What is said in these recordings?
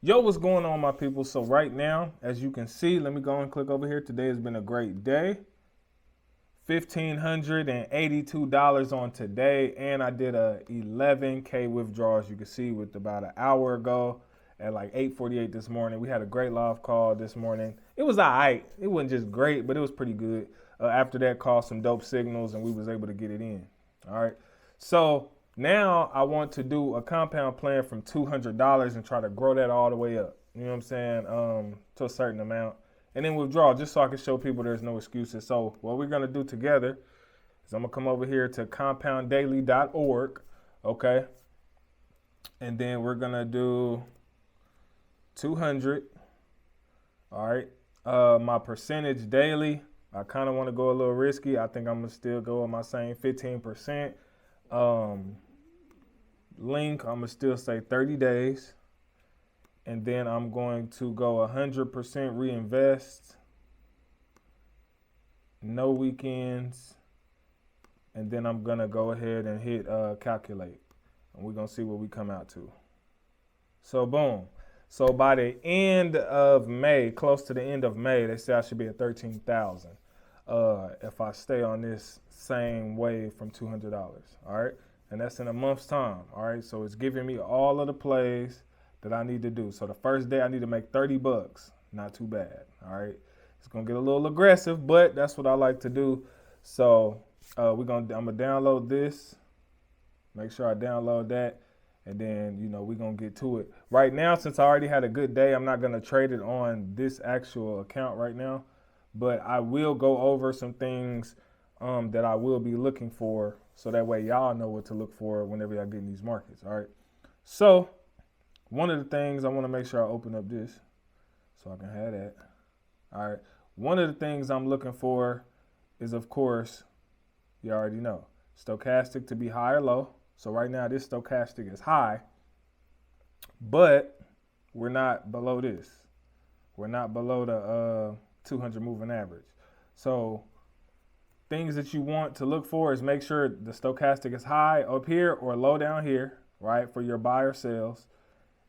Yo, what's going on, my people? So right now, as you can see, let me go and click over here. Today has been a great day. $1,582 on today, and I did a 11K withdrawal, as you can see, with about an hour ago at like 8:48 this morning. We had a great live call this morning. It was all right. It wasn't just great, but it was pretty good. After that call, some dope signals, and we was able to get it in. All right. So now I want to do a compound plan from $200 and try to grow that all the way up. You know what I'm saying? To a certain amount, and then withdraw just so I can show people there's no excuses. So what we're gonna do together is I'm gonna come over here to compounddaily.org, okay, and then we're gonna do 200. All right. My percentage daily. I kind of want to go a little risky. I think I'm gonna still go with my same 15%. Um, Link, I'm gonna still say 30 days, and then I'm going to go 100% reinvest, no weekends, and then I'm gonna go ahead and hit calculate, and we're gonna see what we come out to. So boom. So by the end of May, close to the end of May, they say I should be at 13,000 if I stay on this same wave from $200. All right, and that's in a month's time. All right, so it's giving me all of the plays that I need to do. So the first day I need to make 30 bucks. Not too bad. All right, it's gonna get a little aggressive, but that's what I like to do. So I'm gonna download this. Make sure I download that, and then we're gonna get to it. Right now, since I already had a good day, I'm not gonna trade it on this actual account right now, but I will go over some things that I will be looking for, so that way y'all know what to look for whenever y'all get in these markets. All right. So one of the things I want to make sure I open up this so I can have that. All right. One of the things I'm looking for is, of course, you already know, stochastic to be high or low. So right now this stochastic is high, but we're not below this. We're not below the 200 moving average. So things that you want to look for is make sure the stochastic is high up here or low down here, right, for your buy or sells.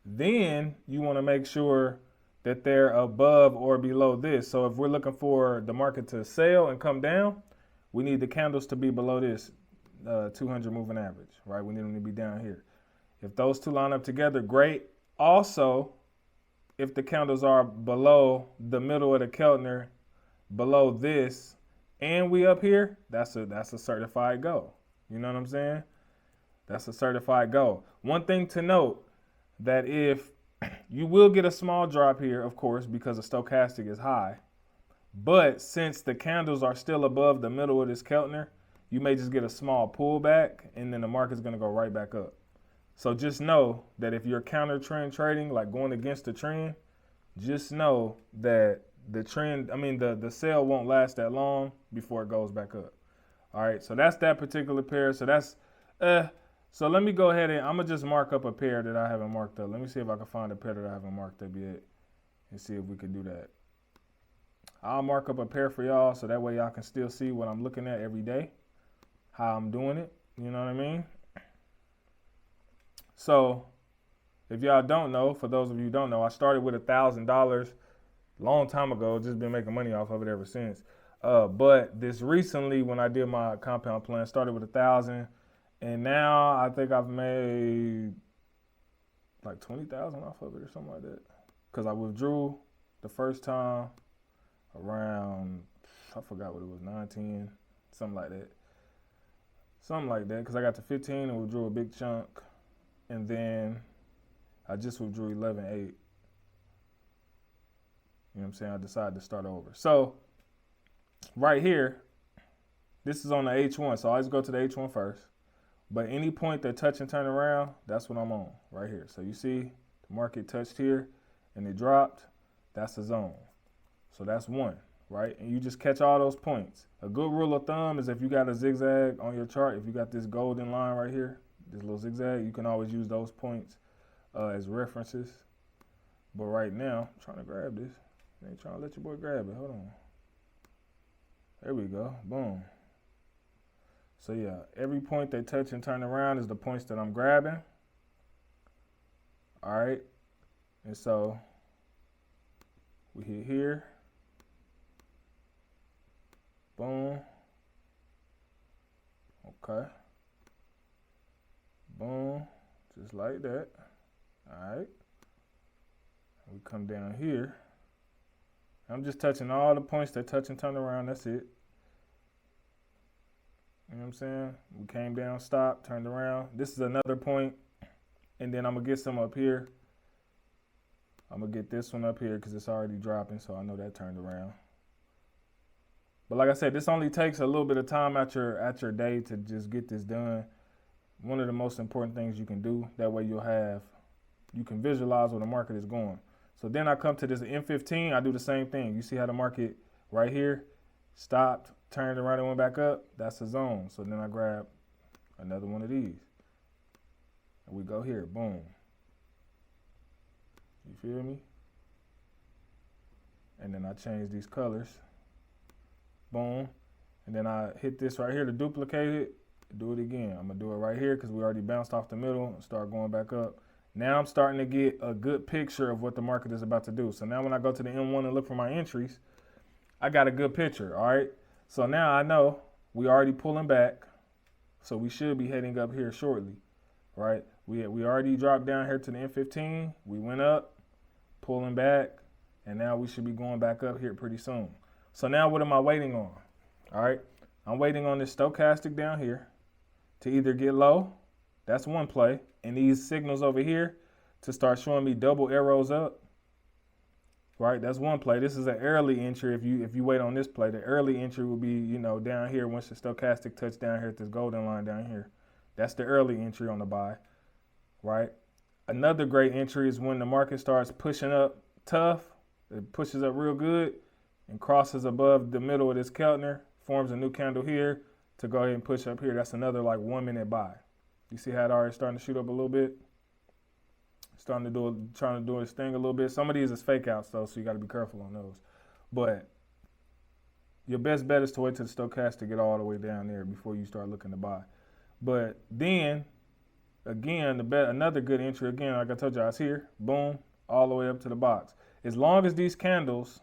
Then you want to make sure that they're above or below this. So if we're looking for the market to sell and come down, we need the candles to be below this 200 moving average, right? We need them to be down here. If those two line up together, great. Also, if the candles are below the middle of the Keltner, below this, and we up here, that's a certified go. You know what I'm saying? That's a certified go. One thing to note, that if you will get a small drop here, of course, because the stochastic is high, but since the candles are still above the middle of this Keltner, you may just get a small pullback, and then the market's going to go right back up. So just know that if you're counter trend trading, like going against the trend, just know that the trend, the sale won't last that long before it goes back up. All right, so that's that particular pair. So that's, so let me go ahead and I'm gonna just mark up a pair that I haven't marked up. Let me see if I can find a pair that I haven't marked up yet and see if we can do that. I'll mark up a pair for y'all so that way y'all can still see what I'm looking at every day, how I'm doing it. You know what I mean? So if y'all don't know, for those of you who don't know, I started with $1,000 long time ago, just been making money off of it ever since. But this recently, when I did my compound plan, started with 1,000, and now I think I've made like 20,000 off of it or something like that. Cause I withdrew the first time around, I forgot what it was, 19, something like that. Something like that, cause I got to 15 and withdrew a big chunk, and then I just withdrew 11.8. You know what I'm saying? I decided to start over. So right here, this is on the H1. So I always go to the H1 first. But any point that touch and turn around, that's what I'm on right here. So you see the market touched here and it dropped. That's the zone. So that's one, right? And you just catch all those points. A good rule of thumb is if you got a zigzag on your chart, if you got this golden line right here, this little zigzag, you can always use those points as references. But right now, I'm trying to grab this. I ain't trying to let your boy grab it. Hold on. There we go. Boom. So yeah, every point they touch and turn around is the points that I'm grabbing. All right. And so we hit here. Boom. Okay. Boom. Just like that. All right. We come down here. I'm just touching all the points that touch and turn around. That's it. You know what I'm saying? We came down, stopped, turned around. This is another point. And then I'm going to get some up here. I'm going to get this one up here because it's already dropping, so I know that turned around. But like I said, this only takes a little bit of time at your day to just get this done. One of the most important things you can do. That way you can visualize where the market is going. So then I come to this M15. I do the same thing. You see how the market right here stopped, turned around and went back up? That's a zone. So then I grab another one of these. And we go here. Boom. You feel me? And then I change these colors. Boom. And then I hit this right here to duplicate it. Do it again. I'm going to do it right here because we already bounced off the middle and start going back up. Now I'm starting to get a good picture of what the market is about to do. So now when I go to the M1 and look for my entries, I got a good picture, all right? So now I know we already pulling back, so we should be heading up here shortly, right? We already dropped down here to the M15. We went up, pulling back, and now we should be going back up here pretty soon. So now what am I waiting on? All right, I'm waiting on this stochastic down here to either get low, that's one play, and these signals over here to start showing me double arrows up, right? That's one play. This is an early entry. If you wait on this play, the early entry will be, you know, down here once the stochastic touch down here at this golden line down here. That's the early entry on the buy, right? Another great entry is when the market starts pushing up tough, it pushes up real good and crosses above the middle of this Keltner, forms a new candle here to go ahead and push up here. That's another like 1 minute buy. You see how it already starting to shoot up a little bit? Trying to do its thing a little bit. Some of these is fake outs though, so you got to be careful on those. But your best bet is to wait till the stochastic get all the way down there before you start looking to buy. But then, again, another good entry, again, like I told you, I was here, boom, all the way up to the box. As long as these candles,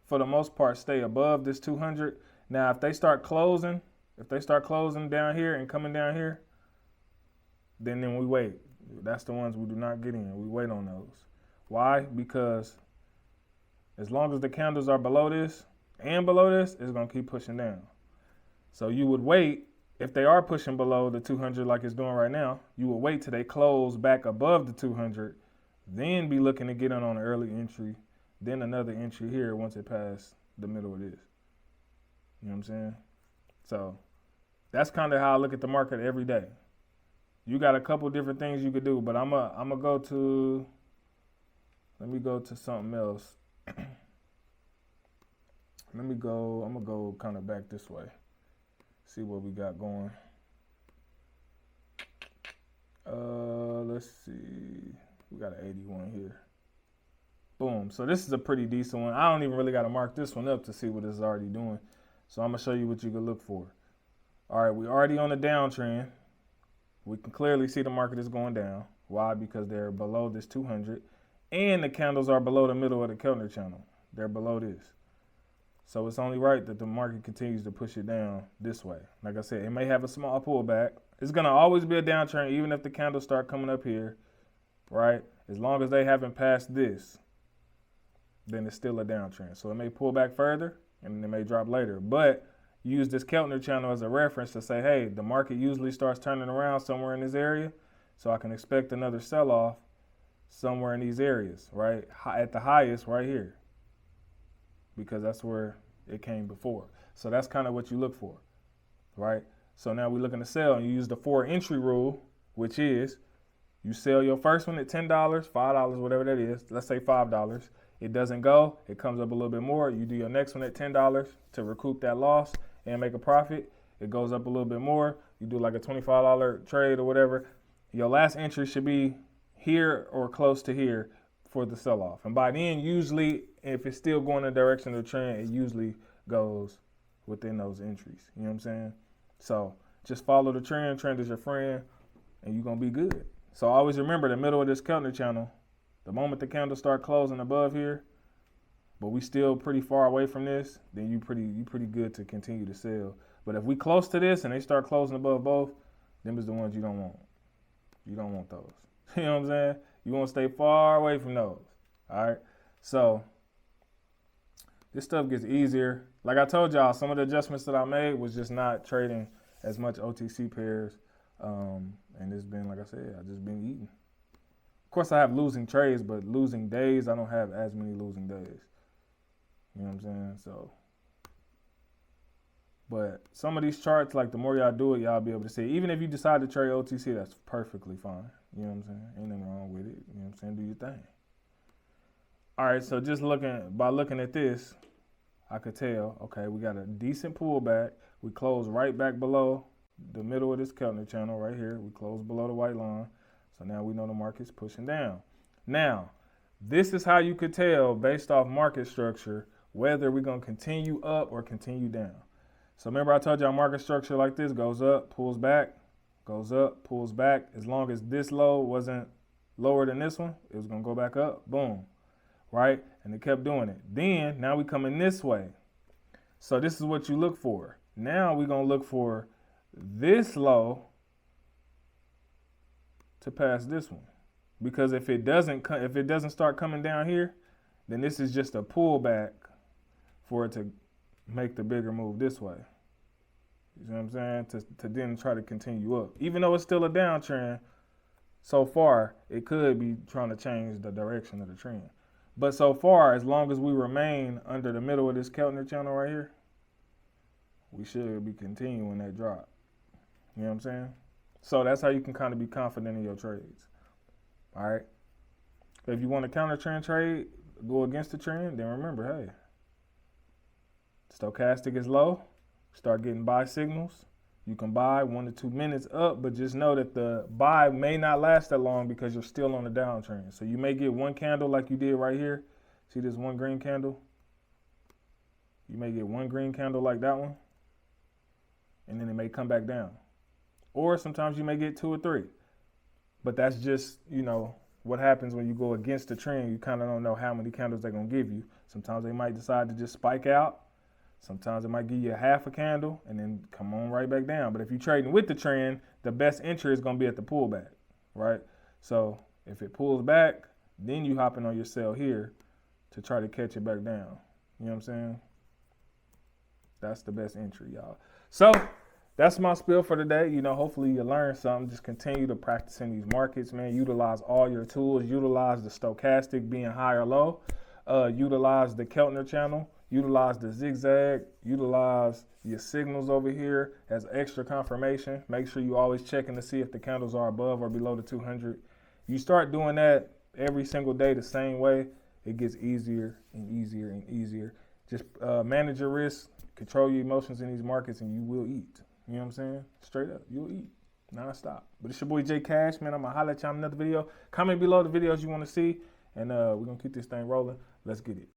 for the most part, stay above this 200. Now, if they start closing down here and coming down here, then we wait. That's the ones we do not get in. We wait on those. Why? Because as long as the candles are below this and below this, it's going to keep pushing down. So you would wait, if they are pushing below the 200 like it's doing right now, you would wait till they close back above the 200, then be looking to get in on an early entry, then another entry here once it passed the middle of this. You know what I'm saying? So that's kind of how I look at the market every day. You got a couple different things you could do, but I'm gonna go to, let me go to something else. I'm gonna go kind of back this way. See what we got going. Let's see. We got an 81 here. Boom. So this is a pretty decent one. I don't even really got to mark this one up to see what it's already doing. So I'm going to show you what you can look for. All right, we're already on the downtrend. We can clearly see the market is going down. Why? Because they're below this 200. And the candles are below the middle of the Keltner channel. They're below this. So it's only right that the market continues to push it down this way. Like I said, it may have a small pullback. It's going to always be a downtrend, even if the candles start coming up here, right? As long as they haven't passed this, then it's still a downtrend. So it may pull back further, and it may drop later. But use this Keltner channel as a reference to say, hey, the market usually starts turning around somewhere in this area, so I can expect another sell-off somewhere in these areas, right? At the highest right here, because that's where it came before. So that's kind of what you look for, right? So now we're looking to sell, and you use the 4 entry rule, which is you sell your first one at $10, $5, whatever that is. Let's say $5. It doesn't go. It comes up a little bit more. You do your next one at $10 to recoup that loss and make a profit. It goes up a little bit more. You do like a $25 trade or whatever. Your last entry should be here or close to here for the sell-off. And by then, usually, if it's still going in the direction of the trend, it usually goes within those entries. You know what I'm saying? So just follow the trend. Trend is your friend, and you're going to be good. So always remember the middle of this Keltner channel The moment the candles start closing above here, but we still pretty far away from this, then you pretty good to continue to sell. But if we close to this and they start closing above both, them is the ones you don't want. You don't want those. You know what I'm saying? You want to stay far away from those. All right. So this stuff gets easier. Like I told y'all, some of the adjustments that I made was just not trading as much OTC pairs. And it's been, like I said, I just been eating. Of course, I have losing trades, but losing days, I don't have as many losing days. You know what I'm saying? So, but some of these charts, like the more y'all do it, y'all be able to see. Even if you decide to trade OTC, that's perfectly fine. You know what I'm saying? Ain't nothing wrong with it. You know what I'm saying? Do your thing. All right, so just by looking at this, I could tell, okay, we got a decent pullback. We closed right back below the middle of this Keltner channel right here. We closed below the white line. So now we know the market's pushing down. Now, this is how you could tell based off market structure whether we're going to continue up or continue down. So remember I told y'all market structure like this goes up, pulls back, goes up, pulls back. As long as this low wasn't lower than this one, it was going to go back up. Boom. Right? And it kept doing it. Then, now we coming this way. So this is what you look for. Now we're going to look for this low to pass this one. Because if it doesn't start coming down here, then this is just a pullback for it to make the bigger move this way. You know what I'm saying? To then try to continue up. Even though it's still a downtrend, so far, it could be trying to change the direction of the trend. But so far, as long as we remain under the middle of this Keltner channel right here, we should be continuing that drop. You know what I'm saying? So that's how you can kind of be confident in your trades. All right? If you want to counter trend trade, go against the trend, then remember, hey, stochastic is low. Start getting buy signals. You can buy 1 to 2 minutes up, but just know that the buy may not last that long because you're still on the downtrend. So you may get one candle like you did right here. See this one green candle? You may get one green candle like that one, and then it may come back down. Or sometimes you may get 2 or 3. But that's just, you know, what happens when you go against the trend. You kind of don't know how many candles they're going to give you. Sometimes they might decide to just spike out. Sometimes it might give you a half a candle and then come on right back down. But if you're trading with the trend, the best entry is going to be at the pullback, right? So if it pulls back, then you hopping on your sell here to try to catch it back down. You know what I'm saying? That's the best entry, y'all. So that's my spiel for today. You know, hopefully you learned something. Just continue to practice in these markets, man. Utilize all your tools. Utilize the stochastic being high or low. Utilize the Keltner channel. Utilize the zigzag, utilize your signals over here as extra confirmation. Make sure you always checking to see if the candles are above or below the 200. You start doing that every single day the same way, it gets easier and easier and easier. Just manage your risk, control your emotions in these markets, and you will eat. You know what I'm saying? Straight up, you'll eat non-stop. But it's your boy Jay Cash, man. I'm going to holler at y'all in another video. Comment below the videos you want to see, and we're going to keep this thing rolling. Let's get it.